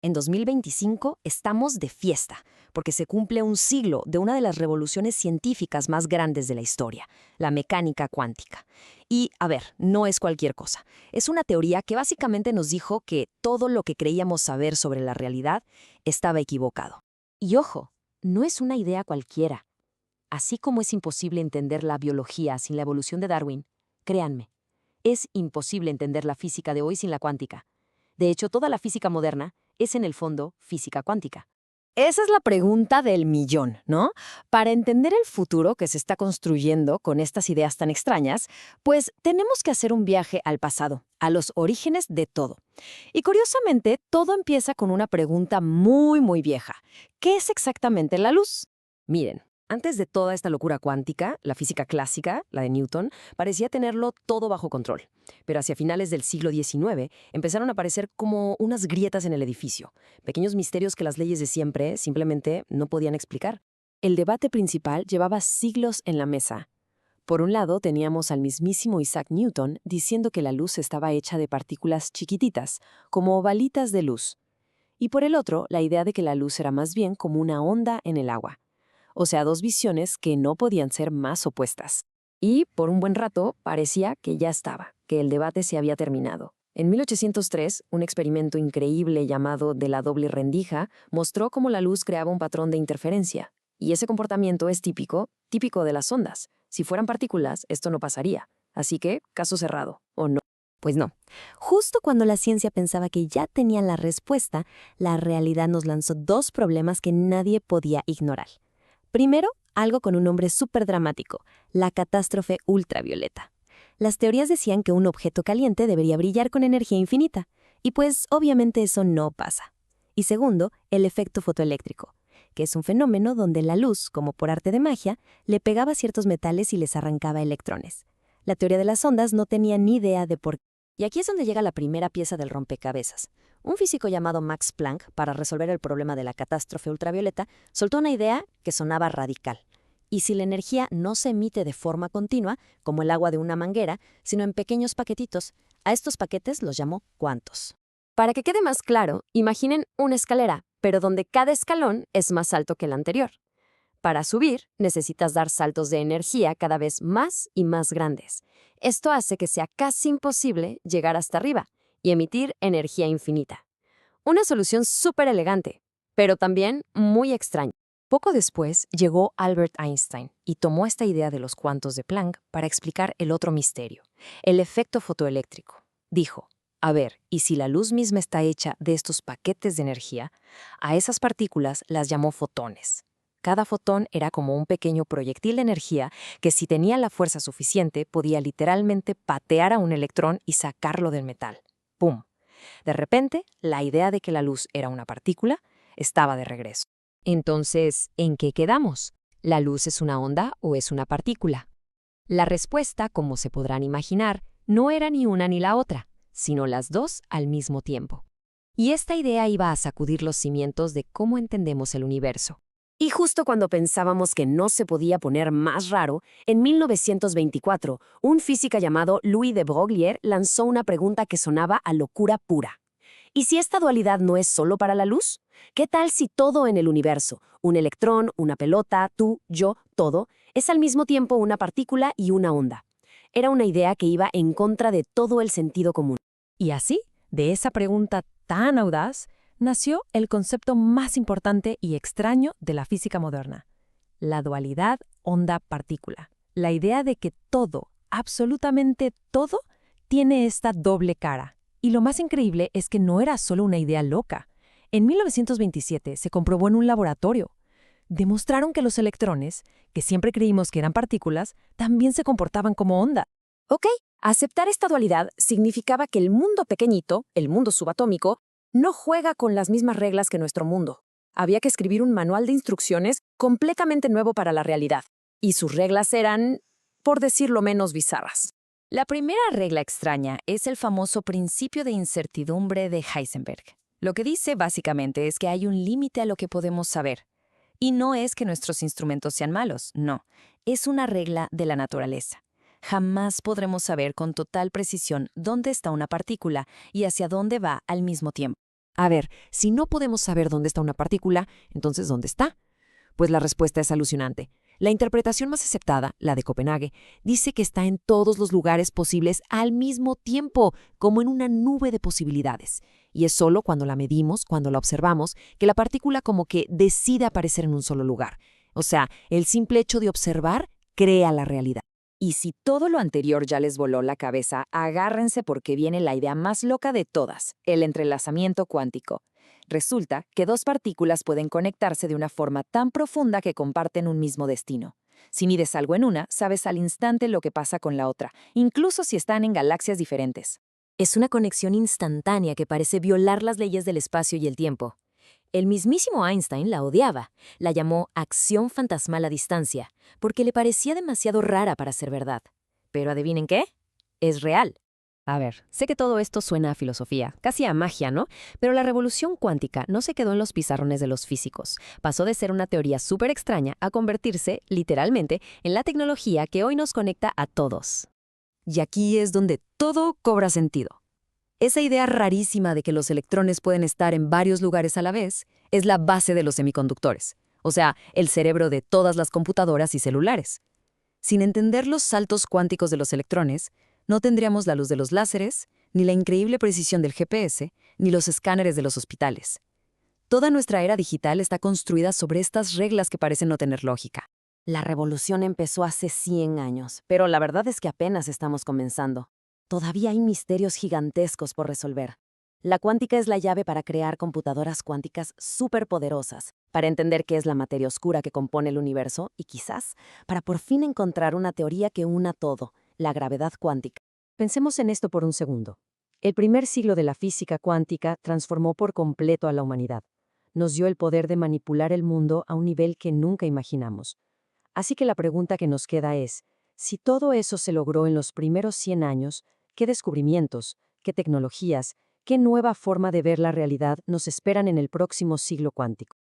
En 2025 estamos de fiesta, porque se cumple un siglo de una de las revoluciones científicas más grandes de la historia, la mecánica cuántica. Y, a ver, no es cualquier cosa. Es una teoría que básicamente nos dijo que todo lo que creíamos saber sobre la realidad estaba equivocado. Y ojo, no es una idea cualquiera. Así como es imposible entender la biología sin la evolución de Darwin, créanme, es imposible entender la física de hoy sin la cuántica. De hecho, toda la física moderna es en el fondo física cuántica. Esa es la pregunta del millón, ¿no? Para entender el futuro que se está construyendo con estas ideas tan extrañas, pues tenemos que hacer un viaje al pasado, a los orígenes de todo. Y curiosamente, todo empieza con una pregunta muy vieja. ¿Qué es exactamente la luz? Miren, antes de toda esta locura cuántica, la física clásica, la de Newton, parecía tenerlo todo bajo control. Pero hacia finales del siglo XIX empezaron a aparecer como unas grietas en el edificio, pequeños misterios que las leyes de siempre simplemente no podían explicar. El debate principal llevaba siglos en la mesa. Por un lado teníamos al mismísimo Isaac Newton diciendo que la luz estaba hecha de partículas chiquititas, como balitas de luz. Y por el otro, la idea de que la luz era más bien como una onda en el agua. O sea, dos visiones que no podían ser más opuestas. Y, por un buen rato, parecía que ya estaba, que el debate se había terminado. En 1803, un experimento increíble llamado de la doble rendija mostró cómo la luz creaba un patrón de interferencia. Y ese comportamiento es típico de las ondas. Si fueran partículas, esto no pasaría. Así que, caso cerrado, ¿o no? Pues no. Justo cuando la ciencia pensaba que ya tenía la respuesta, la realidad nos lanzó dos problemas que nadie podía ignorar. Primero, algo con un nombre súper dramático, la catástrofe ultravioleta. Las teorías decían que un objeto caliente debería brillar con energía infinita, y pues obviamente eso no pasa. Y segundo, el efecto fotoeléctrico, que es un fenómeno donde la luz, como por arte de magia, le pegaba a ciertos metales y les arrancaba electrones. La teoría de las ondas no tenía ni idea de por qué. Y aquí es donde llega la primera pieza del rompecabezas. Un físico llamado Max Planck, para resolver el problema de la catástrofe ultravioleta, soltó una idea que sonaba radical. Y si la energía no se emite de forma continua, como el agua de una manguera, sino en pequeños paquetitos, a estos paquetes los llamó cuantos. Para que quede más claro, imaginen una escalera, pero donde cada escalón es más alto que el anterior. Para subir, necesitas dar saltos de energía cada vez más y más grandes. Esto hace que sea casi imposible llegar hasta arriba y emitir energía infinita. Una solución súper elegante, pero también muy extraña. Poco después llegó Albert Einstein y tomó esta idea de los cuantos de Planck para explicar el otro misterio, el efecto fotoeléctrico. Dijo, a ver, ¿y si la luz misma está hecha de estos paquetes de energía? A esas partículas las llamó fotones. Cada fotón era como un pequeño proyectil de energía que, si tenía la fuerza suficiente, podía literalmente patear a un electrón y sacarlo del metal. ¡Pum! De repente, la idea de que la luz era una partícula estaba de regreso. Entonces, ¿en qué quedamos? ¿La luz es una onda o es una partícula? La respuesta, como se podrán imaginar, no era ni una ni la otra, sino las dos al mismo tiempo. Y esta idea iba a sacudir los cimientos de cómo entendemos el universo. Y justo cuando pensábamos que no se podía poner más raro, en 1924, un físico llamado Louis de Broglie lanzó una pregunta que sonaba a locura pura. ¿Y si esta dualidad no es solo para la luz? ¿Qué tal si todo en el universo, un electrón, una pelota, tú, yo, todo, es al mismo tiempo una partícula y una onda? Era una idea que iba en contra de todo el sentido común. Y así, de esa pregunta tan audaz, nació el concepto más importante y extraño de la física moderna, la dualidad onda-partícula. La idea de que todo, absolutamente todo, tiene esta doble cara. Y lo más increíble es que no era solo una idea loca. En 1927 se comprobó en un laboratorio. Demostraron que los electrones, que siempre creímos que eran partículas, también se comportaban como onda. Ok, aceptar esta dualidad significaba que el mundo pequeñito, el mundo subatómico, no juega con las mismas reglas que nuestro mundo. Había que escribir un manual de instrucciones completamente nuevo para la realidad. Y sus reglas eran, por decirlo menos, bizarras. La primera regla extraña es el famoso principio de incertidumbre de Heisenberg. Lo que dice básicamente es que hay un límite a lo que podemos saber. Y no es que nuestros instrumentos sean malos, no. Es una regla de la naturaleza. Jamás podremos saber con total precisión dónde está una partícula y hacia dónde va al mismo tiempo. A ver, si no podemos saber dónde está una partícula, entonces ¿dónde está? Pues la respuesta es alucinante. La interpretación más aceptada, la de Copenhague, dice que está en todos los lugares posibles al mismo tiempo, como en una nube de posibilidades. Y es solo cuando la medimos, cuando la observamos, que la partícula como que decide aparecer en un solo lugar. O sea, el simple hecho de observar crea la realidad. Y si todo lo anterior ya les voló la cabeza, agárrense porque viene la idea más loca de todas, el entrelazamiento cuántico. Resulta que dos partículas pueden conectarse de una forma tan profunda que comparten un mismo destino. Si mides algo en una, sabes al instante lo que pasa con la otra, incluso si están en galaxias diferentes. Es una conexión instantánea que parece violar las leyes del espacio y el tiempo. El mismísimo Einstein la odiaba, la llamó acción fantasmal a distancia, porque le parecía demasiado rara para ser verdad. Pero ¿adivinen qué? Es real. A ver, sé que todo esto suena a filosofía, casi a magia, ¿no? Pero la revolución cuántica no se quedó en los pizarrones de los físicos. Pasó de ser una teoría súper extraña a convertirse, literalmente, en la tecnología que hoy nos conecta a todos. Y aquí es donde todo cobra sentido. Esa idea rarísima de que los electrones pueden estar en varios lugares a la vez es la base de los semiconductores, o sea, el cerebro de todas las computadoras y celulares. Sin entender los saltos cuánticos de los electrones, no tendríamos la luz de los láseres, ni la increíble precisión del GPS, ni los escáneres de los hospitales. Toda nuestra era digital está construida sobre estas reglas que parecen no tener lógica. La revolución empezó hace 100 años, pero la verdad es que apenas estamos comenzando. Todavía hay misterios gigantescos por resolver. La cuántica es la llave para crear computadoras cuánticas superpoderosas, para entender qué es la materia oscura que compone el universo y quizás para por fin encontrar una teoría que una todo, la gravedad cuántica. Pensemos en esto por un segundo. El primer siglo de la física cuántica transformó por completo a la humanidad. Nos dio el poder de manipular el mundo a un nivel que nunca imaginamos. Así que la pregunta que nos queda es, si todo eso se logró en los primeros 100 años, ¿qué descubrimientos, qué tecnologías, qué nueva forma de ver la realidad nos esperan en el próximo siglo cuántico?